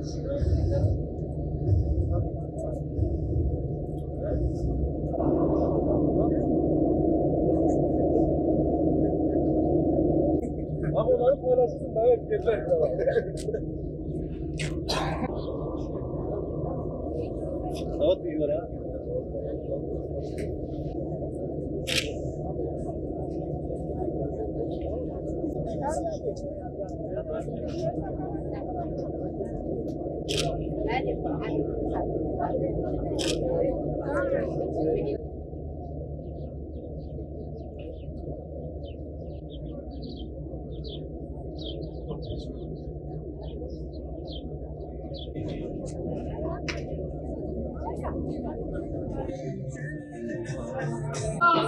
Ama onları paylaşırsın da evet yeter. Saat bir var ha.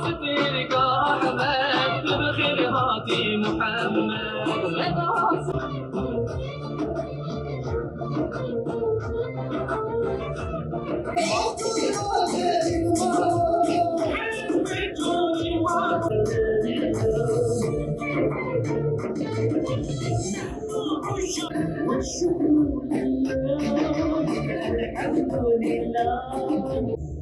صدرك أحمد بخير هاتي محمد والشكر لله الحمد لله